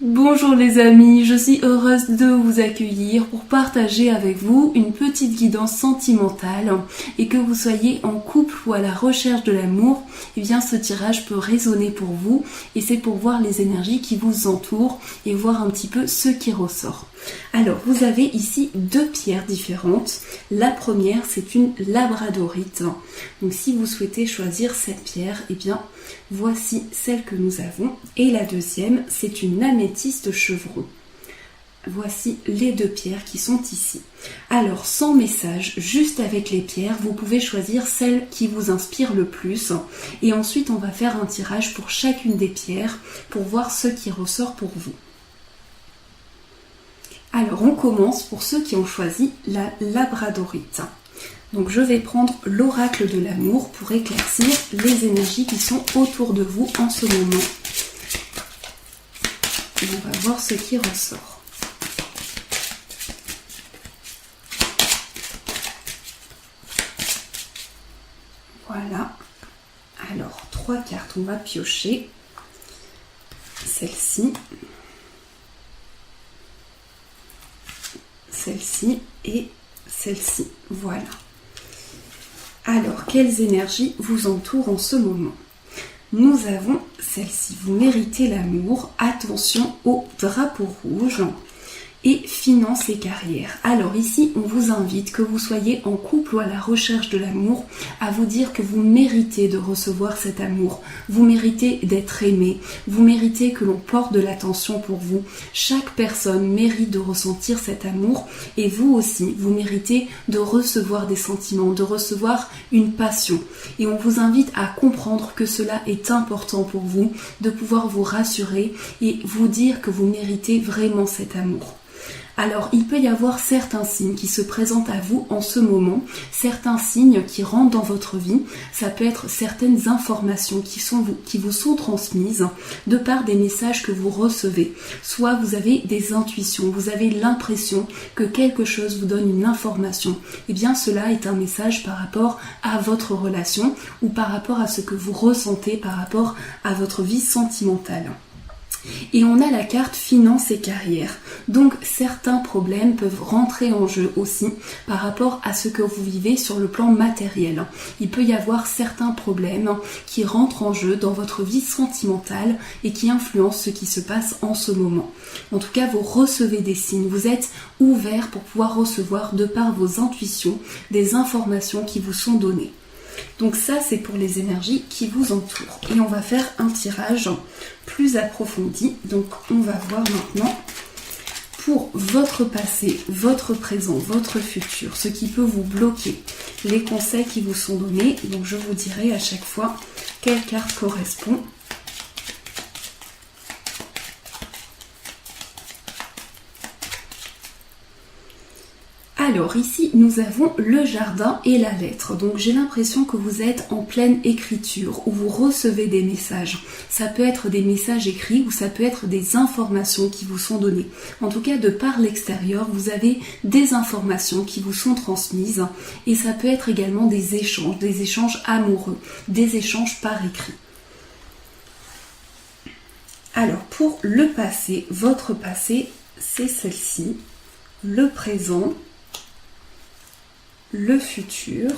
Bonjour les amis, je suis heureuse de vous accueillir pour partager avec vous une petite guidance sentimentale et que vous soyez en couple ou à la recherche de l'amour, eh bien ce tirage peut résonner pour vous et c'est pour voir les énergies qui vous entourent et voir un petit peu ce qui ressort. Alors vous avez ici deux pierres différentes. La première c'est une labradorite. Donc si vous souhaitez choisir cette pierre, eh bien voici celle que nous avons. Et la deuxième c'est une améthyste chevron. Voici les deux pierres qui sont ici. Alors sans message, juste avec les pierres, vous pouvez choisir celle qui vous inspire le plus. Et ensuite on va faire un tirage pour chacune des pierres pour voir ce qui ressort pour vous. Alors on commence pour ceux qui ont choisi la labradorite. Donc je vais prendre l'oracle de l'amour pour éclaircir les énergies qui sont autour de vous en ce moment. Et on va voir ce qui ressort. Voilà. Alors 3 cartes, on va piocher. Celle-ci. Celle-ci et celle-ci. Voilà. Alors, quelles énergies vous entourent en ce moment? Nous avons celle-ci. Vous méritez l'amour. Attention au drapeau rouge. Et finances et carrière. Alors ici, on vous invite, que vous soyez en couple ou à la recherche de l'amour, à vous dire que vous méritez de recevoir cet amour. Vous méritez d'être aimé. Vous méritez que l'on porte de l'attention pour vous. Chaque personne mérite de ressentir cet amour. Et vous aussi, vous méritez de recevoir des sentiments, de recevoir une passion. Et on vous invite à comprendre que cela est important pour vous, de pouvoir vous rassurer et vous dire que vous méritez vraiment cet amour. Alors, il peut y avoir certains signes qui se présentent à vous en ce moment, certains signes qui rentrent dans votre vie. Ça peut être certaines informations qui vous sont transmises de par des messages que vous recevez. Soit vous avez des intuitions, vous avez l'impression que quelque chose vous donne une information. Eh bien, cela est un message par rapport à votre relation ou par rapport à ce que vous ressentez par rapport à votre vie sentimentale. Et on a la carte finance et carrière. Donc certains problèmes peuvent rentrer en jeu aussi par rapport à ce que vous vivez sur le plan matériel. Il peut y avoir certains problèmes qui rentrent en jeu dans votre vie sentimentale et qui influencent ce qui se passe en ce moment. En tout cas, vous recevez des signes, vous êtes ouvert pour pouvoir recevoir de par vos intuitions des informations qui vous sont données. Donc ça, c'est pour les énergies qui vous entourent. Et on va faire un tirage plus approfondi. Donc on va voir maintenant pour votre passé, votre présent, votre futur, ce qui peut vous bloquer, les conseils qui vous sont donnés. Donc je vous dirai à chaque fois quelle carte correspond. Alors ici, nous avons le jardin et la lettre. Donc j'ai l'impression que vous êtes en pleine écriture, où vous recevez des messages. Ça peut être des messages écrits ou ça peut être des informations qui vous sont données. En tout cas, de par l'extérieur, vous avez des informations qui vous sont transmises. Et ça peut être également des échanges amoureux, des échanges par écrit. Alors pour le passé, votre passé, c'est celle-ci. Le présent, le futur,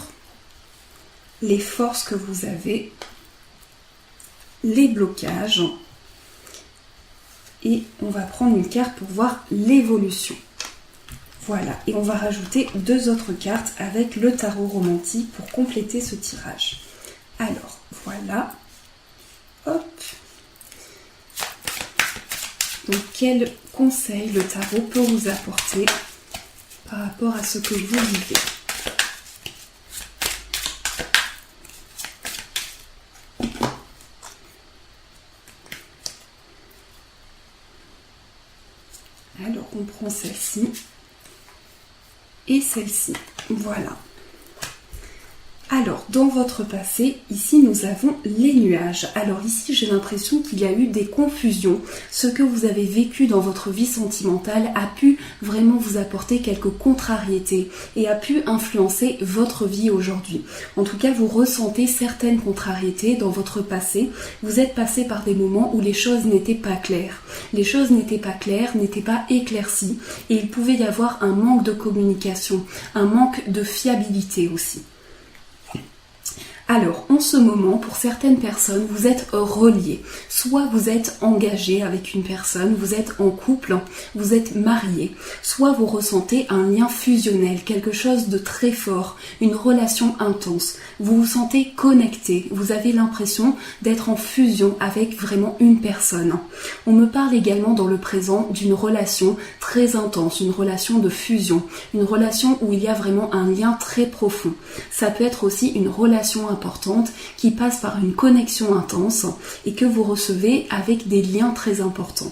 les forces que vous avez, les blocages, et on va prendre une carte pour voir l'évolution. Voilà, et on va rajouter 2 autres cartes avec le tarot romantique pour compléter ce tirage. Alors, voilà. Hop. Donc, quel conseil le tarot peut vous apporter par rapport à ce que vous vivez? Alors, on prend celle-ci et celle-ci. Voilà. Alors, dans votre passé, ici nous avons les nuages. Alors ici, j'ai l'impression qu'il y a eu des confusions. Ce que vous avez vécu dans votre vie sentimentale a pu vraiment vous apporter quelques contrariétés et a pu influencer votre vie aujourd'hui. En tout cas, vous ressentez certaines contrariétés dans votre passé. Vous êtes passé par des moments où les choses n'étaient pas claires. Les choses n'étaient pas claires, n'étaient pas éclaircies et il pouvait y avoir un manque de communication, un manque de fiabilité aussi. Alors, en ce moment, pour certaines personnes, vous êtes reliés. Soit vous êtes engagé avec une personne, vous êtes en couple, vous êtes marié. Soit vous ressentez un lien fusionnel, quelque chose de très fort, une relation intense. Vous vous sentez connecté, vous avez l'impression d'être en fusion avec vraiment une personne. On me parle également dans le présent d'une relation très intense, une relation de fusion, une relation où il y a vraiment un lien très profond. Ça peut être aussi une relation importante qui passe par une connexion intense et que vous recevez avec des liens très importants.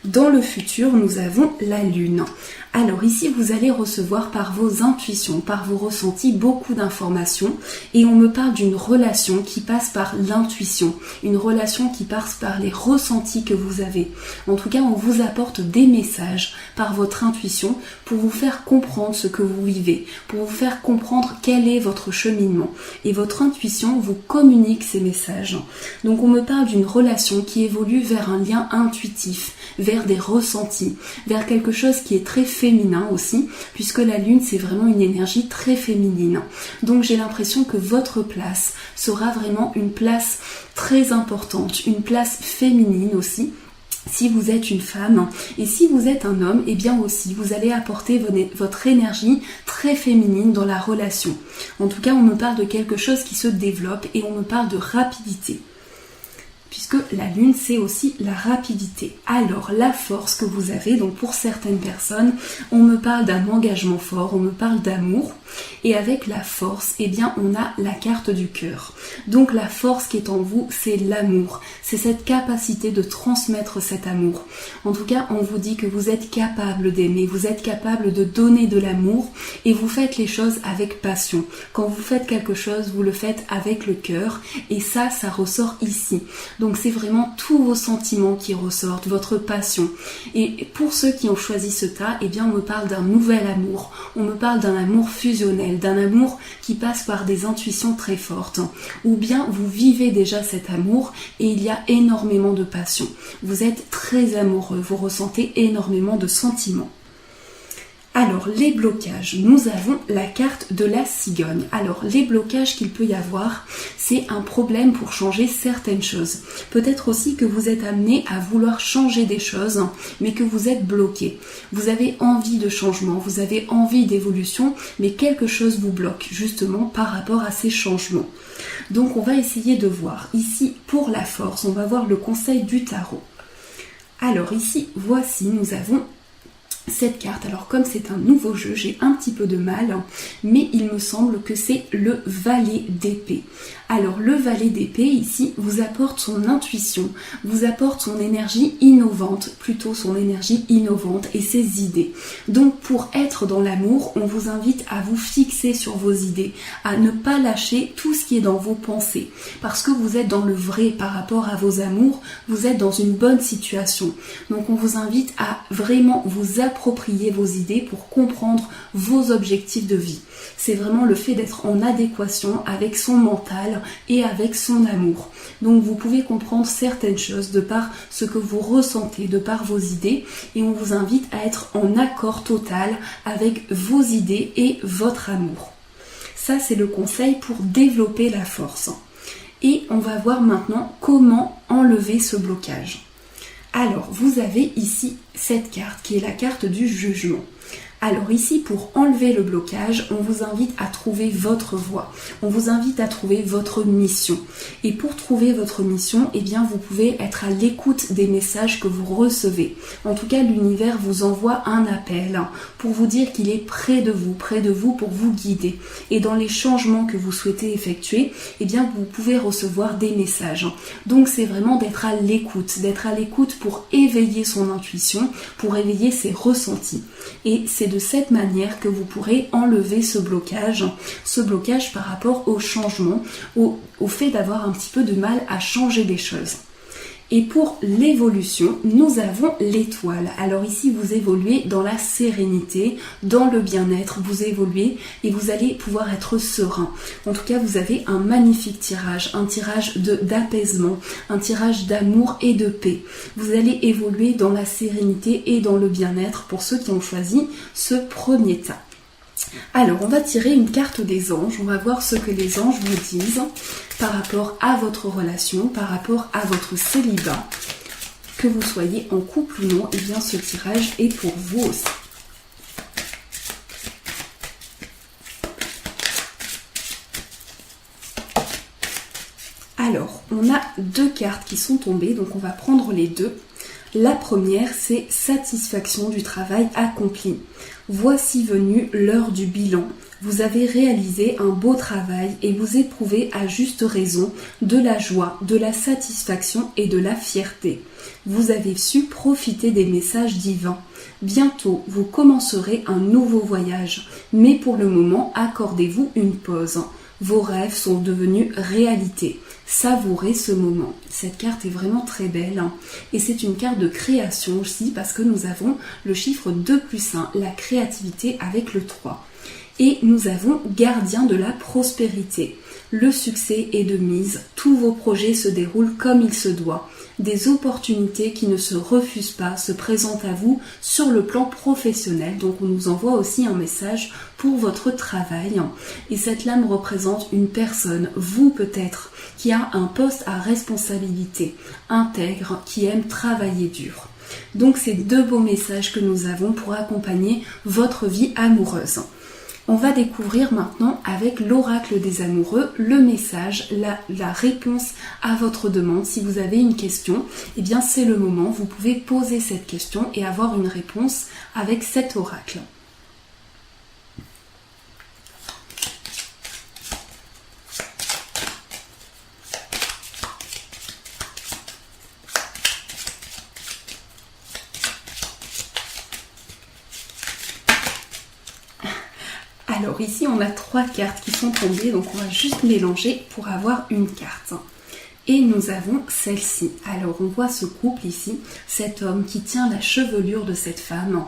Dans le futur, nous avons la Lune. Alors ici, vous allez recevoir par vos intuitions, par vos ressentis, beaucoup d'informations et on me parle d'une relation qui passe par l'intuition, une relation qui passe par les ressentis que vous avez. En tout cas, on vous apporte des messages par votre intuition pour vous faire comprendre ce que vous vivez, pour vous faire comprendre quel est votre cheminement. Et votre intuition vous communique ces messages. Donc on me parle d'une relation qui évolue vers un lien intuitif, vers des ressentis, vers quelque chose qui est très féminin aussi, puisque la Lune c'est vraiment une énergie très féminine. Donc j'ai l'impression que votre place sera vraiment une place très importante, une place féminine aussi. Si vous êtes une femme et si vous êtes un homme, eh bien aussi vous allez apporter votre énergie très féminine dans la relation. En tout cas, on me parle de quelque chose qui se développe et on me parle de rapidité. Puisque la Lune, c'est aussi la rapidité. Alors, la force que vous avez, donc pour certaines personnes, on me parle d'un engagement fort, on me parle d'amour, et avec la force, eh bien, on a la carte du cœur. Donc, la force qui est en vous, c'est l'amour. C'est cette capacité de transmettre cet amour. En tout cas, on vous dit que vous êtes capable d'aimer, vous êtes capable de donner de l'amour, et vous faites les choses avec passion. Quand vous faites quelque chose, vous le faites avec le cœur, et ça ressort ici. Donc c'est vraiment tous vos sentiments qui ressortent, votre passion. Et pour ceux qui ont choisi ce tas, eh bien on me parle d'un nouvel amour. On me parle d'un amour fusionnel, d'un amour qui passe par des intuitions très fortes. Ou bien vous vivez déjà cet amour et il y a énormément de passion. Vous êtes très amoureux, vous ressentez énormément de sentiments. Alors, les blocages, nous avons la carte de la cigogne. Alors, les blocages qu'il peut y avoir, c'est un problème pour changer certaines choses. Peut-être aussi que vous êtes amené à vouloir changer des choses, mais que vous êtes bloqué. Vous avez envie de changement, vous avez envie d'évolution, mais quelque chose vous bloque, justement, par rapport à ces changements. Donc, on va essayer de voir. Ici, pour la force, on va voir le conseil du tarot. Alors, ici, voici, nous avons cette carte. Alors comme c'est un nouveau jeu, j'ai un petit peu de mal, mais il me semble que c'est le valet d'épée. Alors le valet d'épée ici vous apporte son intuition, vous apporte son énergie innovante, plutôt son énergie innovante et ses idées. Donc pour être dans l'amour, on vous invite à vous fixer sur vos idées, à ne pas lâcher tout ce qui est dans vos pensées, parce que vous êtes dans le vrai par rapport à vos amours, vous êtes dans une bonne situation. Donc on vous invite à vraiment vous approprier vos idées pour comprendre vos objectifs de vie. C'est vraiment le fait d'être en adéquation avec son mental et avec son amour. Donc vous pouvez comprendre certaines choses de par ce que vous ressentez, de par vos idées, et on vous invite à être en accord total avec vos idées et votre amour. Ça, c'est le conseil pour développer la force. Et on va voir maintenant comment enlever ce blocage. Alors, vous avez ici cette carte qui est la carte du jugement. Alors ici, pour enlever le blocage, on vous invite à trouver votre voie. On vous invite à trouver votre mission. Et pour trouver votre mission, eh bien, vous pouvez être à l'écoute des messages que vous recevez. En tout cas, l'univers vous envoie un appel pour vous dire qu'il est près de vous pour vous guider. Et dans les changements que vous souhaitez effectuer, eh bien, vous pouvez recevoir des messages. Donc, c'est vraiment d'être à l'écoute pour éveiller son intuition, pour éveiller ses ressentis. Et c'est de cette manière que vous pourrez enlever ce blocage par rapport au changement, au fait d'avoir un petit peu de mal à changer des choses. Et pour l'évolution, nous avons l'étoile. Alors ici, vous évoluez dans la sérénité, dans le bien-être, vous évoluez et vous allez pouvoir être serein. En tout cas, vous avez un magnifique tirage, un tirage d'apaisement, un tirage d'amour et de paix. Vous allez évoluer dans la sérénité et dans le bien-être pour ceux qui ont choisi ce premier tas. Alors, on va tirer une carte des anges, on va voir ce que les anges vous disent par rapport à votre relation, par rapport à votre célibat. Que vous soyez en couple ou non, et bien ce tirage est pour vous aussi. Alors, on a deux cartes qui sont tombées, donc on va prendre les deux. La première, c'est satisfaction du travail accompli. Voici venue l'heure du bilan. Vous avez réalisé un beau travail et vous éprouvez à juste raison de la joie, de la satisfaction et de la fierté. Vous avez su profiter des messages divins. Bientôt, vous commencerez un nouveau voyage, mais pour le moment, accordez-vous une pause. Vos rêves sont devenus réalité. Savourez ce moment. Cette carte est vraiment très belle et c'est une carte de création aussi parce que nous avons le chiffre 2 plus 1, la créativité avec le 3. Et nous avons gardien de la prospérité. Le succès est de mise, tous vos projets se déroulent comme il se doit. Des opportunités qui ne se refusent pas se présentent à vous sur le plan professionnel. Donc on nous envoie aussi un message pour votre travail. Et cette lame représente une personne, vous peut-être, qui a un poste à responsabilité, intègre, qui aime travailler dur. Donc c'est deux beaux messages que nous avons pour accompagner votre vie amoureuse. On va découvrir maintenant avec l'oracle des amoureux le message, la réponse à votre demande. Si vous avez une question, eh bien c'est le moment, vous pouvez poser cette question et avoir une réponse avec cet oracle. Alors ici on a 3 cartes qui sont tombées, donc on va juste mélanger pour avoir une carte. Et nous avons celle-ci. Alors on voit ce couple ici, cet homme qui tient la chevelure de cette femme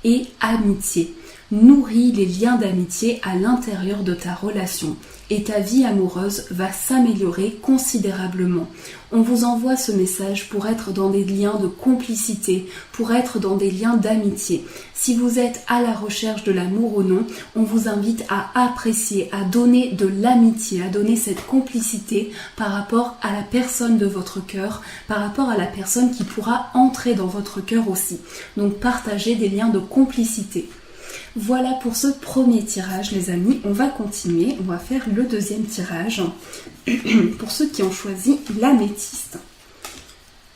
et amitié. Nourris les liens d'amitié à l'intérieur de ta relation et ta vie amoureuse va s'améliorer considérablement. On vous envoie ce message pour être dans des liens de complicité, pour être dans des liens d'amitié. Si vous êtes à la recherche de l'amour ou non, on vous invite à apprécier, à donner de l'amitié, à donner cette complicité par rapport à la personne de votre cœur, par rapport à la personne qui pourra entrer dans votre cœur aussi. Donc partagez des liens de complicité. Voilà pour ce premier tirage les amis, on va continuer, on va faire le deuxième tirage pour ceux qui ont choisi l'améthyste.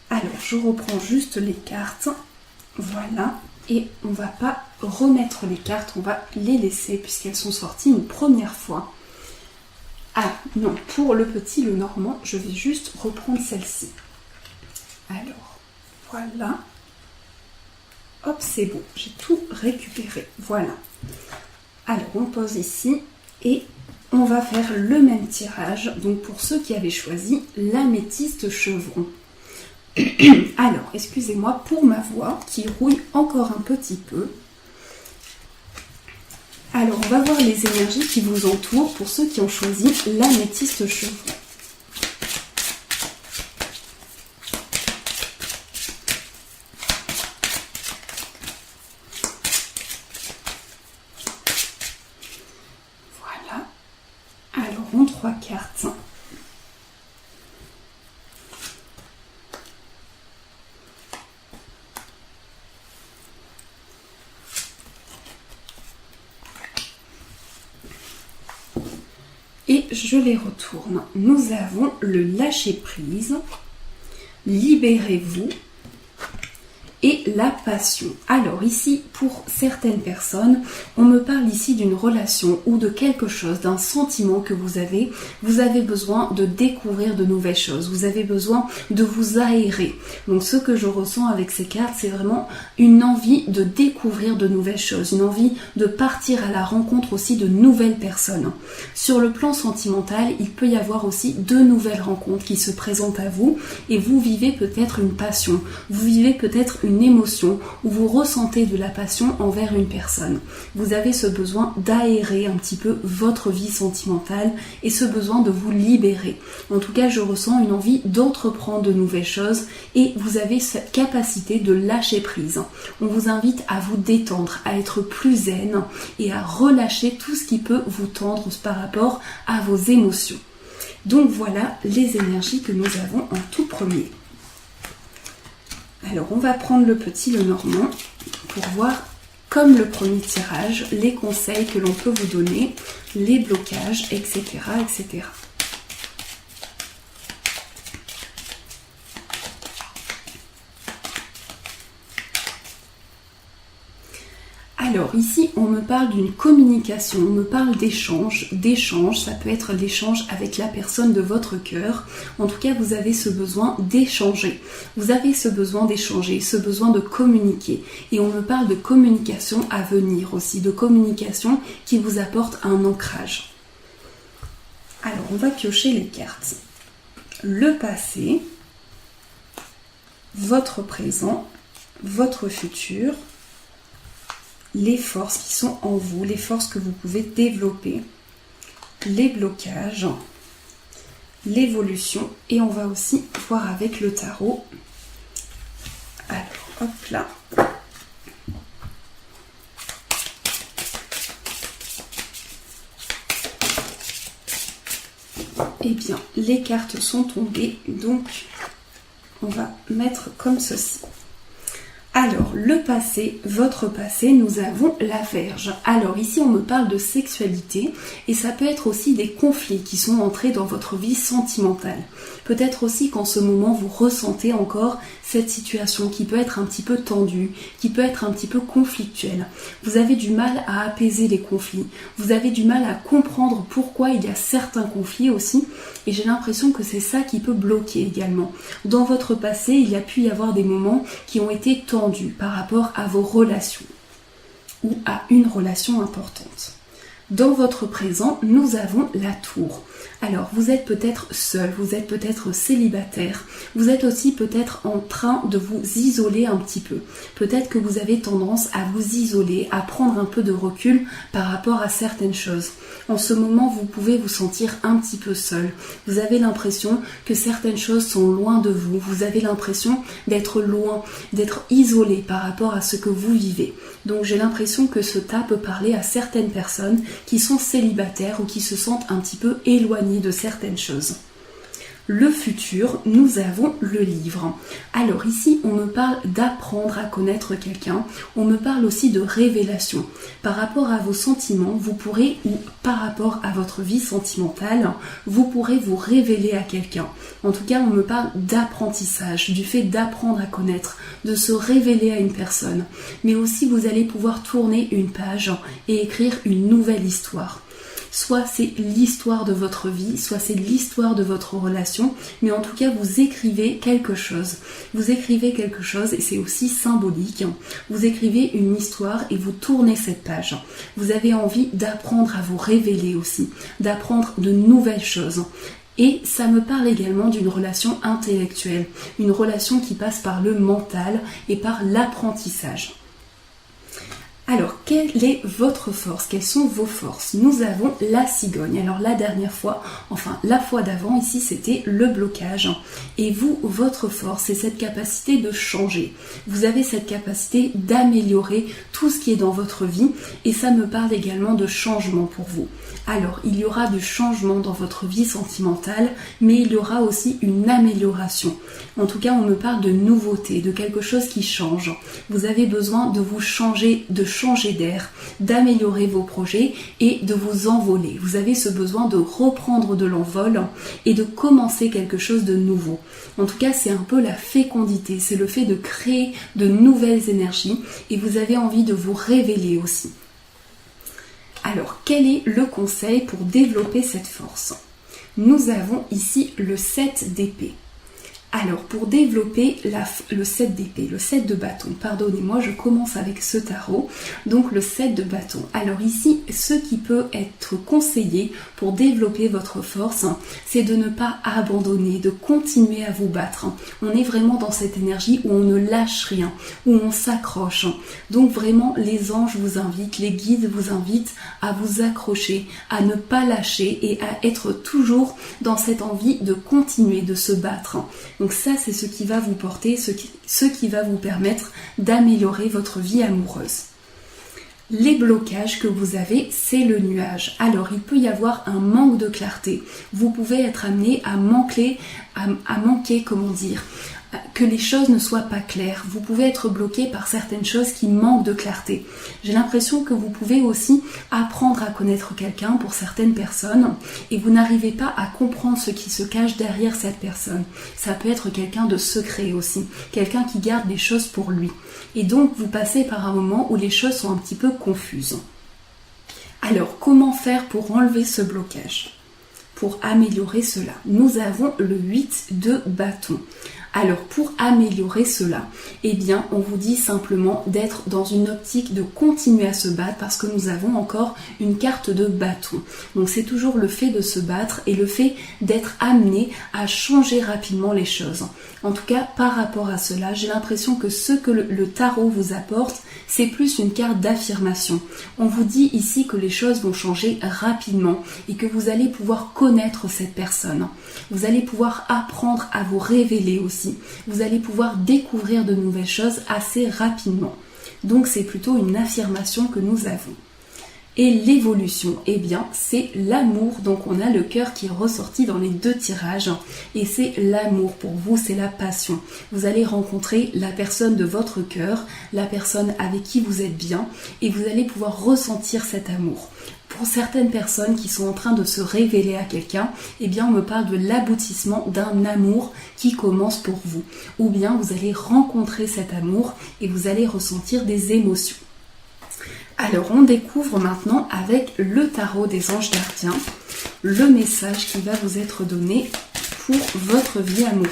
Alors je reprends juste les cartes, voilà, et on va pas remettre les cartes, on va les laisser puisqu'elles sont sorties une première fois. Ah non, pour le petit, le normand, je vais juste reprendre celle-ci. Alors, voilà. Hop, c'est bon, j'ai tout récupéré. Voilà. Alors, on pose ici et on va faire le même tirage. Donc, pour ceux qui avaient choisi l'améthyste chevron. Alors, excusez-moi pour ma voix qui rouille encore un petit peu. Alors, on va voir les énergies qui vous entourent pour ceux qui ont choisi l'améthyste chevron. Alors, 3 cartes. Et je les retourne. Nous avons le lâcher prise, libérez-vous et la passion. Alors ici, pour certaines personnes, on me parle ici d'une relation ou de quelque chose, d'un sentiment que vous avez besoin de découvrir de nouvelles choses, vous avez besoin de vous aérer. Donc ce que je ressens avec ces cartes, c'est vraiment une envie de découvrir de nouvelles choses, une envie de partir à la rencontre aussi de nouvelles personnes. Sur le plan sentimental, il peut y avoir aussi de nouvelles rencontres qui se présentent à vous et vous vivez peut-être une passion, vous vivez peut-être une émotion ou vous ressentez de la passion envers une personne. Vous avez ce besoin d'aérer un petit peu votre vie sentimentale et ce besoin de vous libérer. En tout cas, je ressens une envie d'entreprendre de nouvelles choses et vous avez cette capacité de lâcher prise. On vous invite à vous détendre, à être plus zen et à relâcher tout ce qui peut vous tendre par rapport à vos émotions. Donc voilà les énergies que nous avons en tout premier. Alors on va prendre le petit Lenormand pour voir, comme le premier tirage, les conseils que l'on peut vous donner, les blocages, etc. etc. Alors ici on me parle d'une communication, on me parle d'échange, ça peut être l'échange avec la personne de votre cœur. En tout cas vous avez ce besoin d'échanger, vous avez ce besoin d'échanger, ce besoin de communiquer. Et on me parle de communication à venir aussi, de communication qui vous apporte un ancrage. Alors on va piocher les cartes. Le passé, votre présent, votre futur, les forces qui sont en vous, les forces que vous pouvez développer, les blocages, l'évolution, et on va aussi voir avec le tarot. Alors, hop là. Eh bien, les cartes sont tombées, donc on va mettre comme ceci. Alors, le passé, votre passé, nous avons la Vierge. Alors ici, on me parle de sexualité et ça peut être aussi des conflits qui sont entrés dans votre vie sentimentale. Peut-être aussi qu'en ce moment, vous ressentez encore cette situation qui peut être un petit peu tendue, qui peut être un petit peu conflictuelle. Vous avez du mal à apaiser les conflits. Vous avez du mal à comprendre pourquoi il y a certains conflits aussi. Et j'ai l'impression que c'est ça qui peut bloquer également. Dans votre passé, il y a pu y avoir des moments qui ont été tendus par rapport à vos relations ou à une relation importante. Dans votre présent, nous avons la tour. Alors, vous êtes peut-être seul, vous êtes peut-être célibataire, vous êtes aussi peut-être en train de vous isoler un petit peu. Peut-être que vous avez tendance à vous isoler, à prendre un peu de recul par rapport à certaines choses. En ce moment, vous pouvez vous sentir un petit peu seul. Vous avez l'impression que certaines choses sont loin de vous. Vous avez l'impression d'être loin, d'être isolé par rapport à ce que vous vivez. Donc, j'ai l'impression que ce tas peut parler à certaines personnes qui sont célibataires ou qui se sentent un petit peu éloignées de certaines choses. Le futur, nous avons le livre. Alors ici, on me parle d'apprendre à connaître quelqu'un. On me parle aussi de révélation. Par rapport à vos sentiments, vous pourrez, ou par rapport à votre vie sentimentale, vous pourrez vous révéler à quelqu'un. En tout cas, on me parle d'apprentissage, du fait d'apprendre à connaître, de se révéler à une personne. Mais aussi, vous allez pouvoir tourner une page et écrire une nouvelle histoire. Soit c'est l'histoire de votre vie, soit c'est l'histoire de votre relation, mais en tout cas vous écrivez quelque chose. Vous écrivez quelque chose et c'est aussi symbolique. Vous écrivez une histoire et vous tournez cette page. Vous avez envie d'apprendre à vous révéler aussi, d'apprendre de nouvelles choses. Et ça me parle également d'une relation intellectuelle, une relation qui passe par le mental et par l'apprentissage. Alors, quelle est votre force? Quelles sont vos forces? Nous avons la cigogne. Alors, la dernière fois, enfin la fois d'avant, ici, c'était le blocage. Et vous, votre force, c'est cette capacité de changer. Vous avez cette capacité d'améliorer tout ce qui est dans votre vie. Et ça me parle également de changement pour vous. Alors, il y aura du changement dans votre vie sentimentale, mais il y aura aussi une amélioration. En tout cas, on me parle de nouveauté, de quelque chose qui change. Vous avez besoin de vous changer, de changer d'air, d'améliorer vos projets et de vous envoler. Vous avez ce besoin de reprendre de l'envol et de commencer quelque chose de nouveau. En tout cas, c'est un peu la fécondité, c'est le fait de créer de nouvelles énergies et vous avez envie de vous révéler aussi. Alors, quel est le conseil pour développer cette force? Nous avons ici le 7 d'épée. Alors, pour développer le 7 d'épée, le 7 de bâton, pardonnez-moi, je commence avec ce tarot, donc le 7 de bâton. Alors ici, ce qui peut être conseillé pour développer votre force, c'est de ne pas abandonner, de continuer à vous battre. On est vraiment dans cette énergie où on ne lâche rien, où on s'accroche. Donc vraiment, les anges vous invitent, les guides vous invitent à vous accrocher, à ne pas lâcher et à être toujours dans cette envie de continuer, de se battre. Donc ça, c'est ce qui va vous porter, ce qui va vous permettre d'améliorer votre vie amoureuse. Les blocages que vous avez, c'est le nuage. Alors, il peut y avoir un manque de clarté. Vous pouvez être amené à manquer, que les choses ne soient pas claires. Vous pouvez être bloqué par certaines choses qui manquent de clarté. J'ai l'impression que vous pouvez aussi apprendre à connaître quelqu'un pour certaines personnes et vous n'arrivez pas à comprendre ce qui se cache derrière cette personne. Ça peut être quelqu'un de secret aussi, quelqu'un qui garde les choses pour lui. Et donc vous passez par un moment où les choses sont un petit peu confuses. Alors comment faire pour enlever ce blocage? Pour améliorer cela, nous avons le 8 de bâton. Alors pour améliorer cela, eh bien on vous dit simplement d'être dans une optique de continuer à se battre parce que nous avons encore une carte de bâton. Donc c'est toujours le fait de se battre et le fait d'être amené à changer rapidement les choses. En tout cas, par rapport à cela, j'ai l'impression que ce que le tarot vous apporte, c'est plus une carte d'affirmation. On vous dit ici que les choses vont changer rapidement et que vous allez pouvoir connaître cette personne. Vous allez pouvoir apprendre à vous révéler aussi. Vous allez pouvoir découvrir de nouvelles choses assez rapidement. Donc c'est plutôt une affirmation que nous avons. Et l'évolution, eh bien c'est l'amour. Donc on a le cœur qui est ressorti dans les deux tirages et c'est l'amour pour vous, c'est la passion. Vous allez rencontrer la personne de votre cœur, la personne avec qui vous êtes bien et vous allez pouvoir ressentir cet amour. Pour certaines personnes qui sont en train de se révéler à quelqu'un, eh bien on me parle de l'aboutissement d'un amour qui commence pour vous. Ou bien vous allez rencontrer cet amour et vous allez ressentir des émotions. Alors on découvre maintenant avec le tarot des anges gardiens le message qui va vous être donné pour votre vie amoureuse.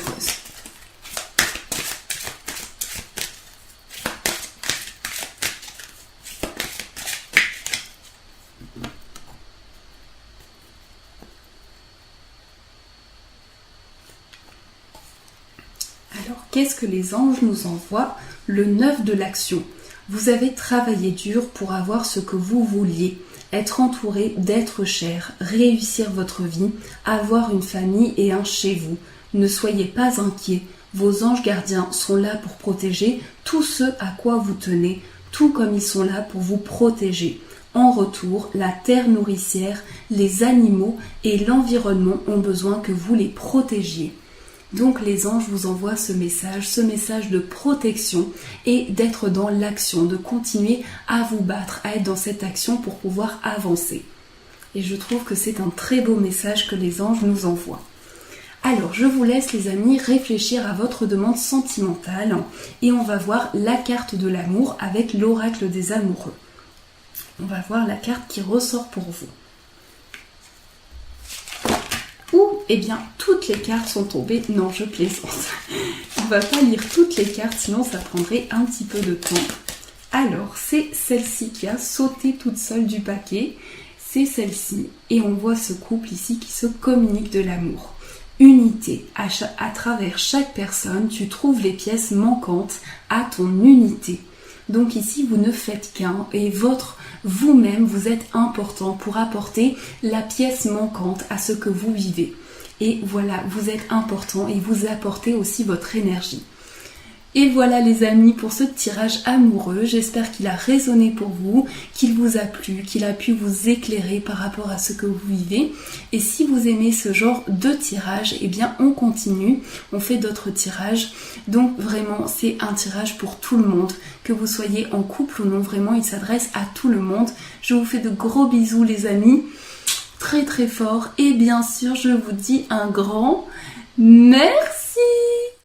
Alors qu'est-ce que les anges nous envoient? Le 9 de l'action. Vous avez travaillé dur pour avoir ce que vous vouliez, être entouré d'êtres chers, réussir votre vie, avoir une famille et un chez vous. Ne soyez pas inquiets, vos anges gardiens sont là pour protéger tout ce à quoi vous tenez, tout comme ils sont là pour vous protéger. En retour, la terre nourricière, les animaux et l'environnement ont besoin que vous les protégiez. Donc les anges vous envoient ce message de protection et d'être dans l'action, de continuer à vous battre, à être dans cette action pour pouvoir avancer. Et je trouve que c'est un très beau message que les anges nous envoient. Alors je vous laisse les amis réfléchir à votre demande sentimentale et on va voir la carte de l'amour avec l'oracle des amoureux. On va voir la carte qui ressort pour vous. Eh bien, toutes les cartes sont tombées. Non, je plaisante. On va pas lire toutes les cartes, sinon ça prendrait un petit peu de temps. Alors, c'est celle-ci qui a sauté toute seule du paquet. C'est celle-ci. Et on voit ce couple ici qui se communique de l'amour. Unité. À travers chaque personne, tu trouves les pièces manquantes à ton unité. Donc ici, vous ne faites qu'un et vous-même, vous êtes important pour apporter la pièce manquante à ce que vous vivez. Et voilà, vous êtes important et vous apportez aussi votre énergie. Et voilà les amis pour ce tirage amoureux, j'espère qu'il a résonné pour vous, qu'il vous a plu, qu'il a pu vous éclairer par rapport à ce que vous vivez. Et si vous aimez ce genre de tirage, eh bien on continue, on fait d'autres tirages. Donc vraiment c'est un tirage pour tout le monde, que vous soyez en couple ou non, vraiment il s'adresse à tout le monde. Je vous fais de gros bisous les amis, très très fort, et bien sûr je vous dis un grand merci.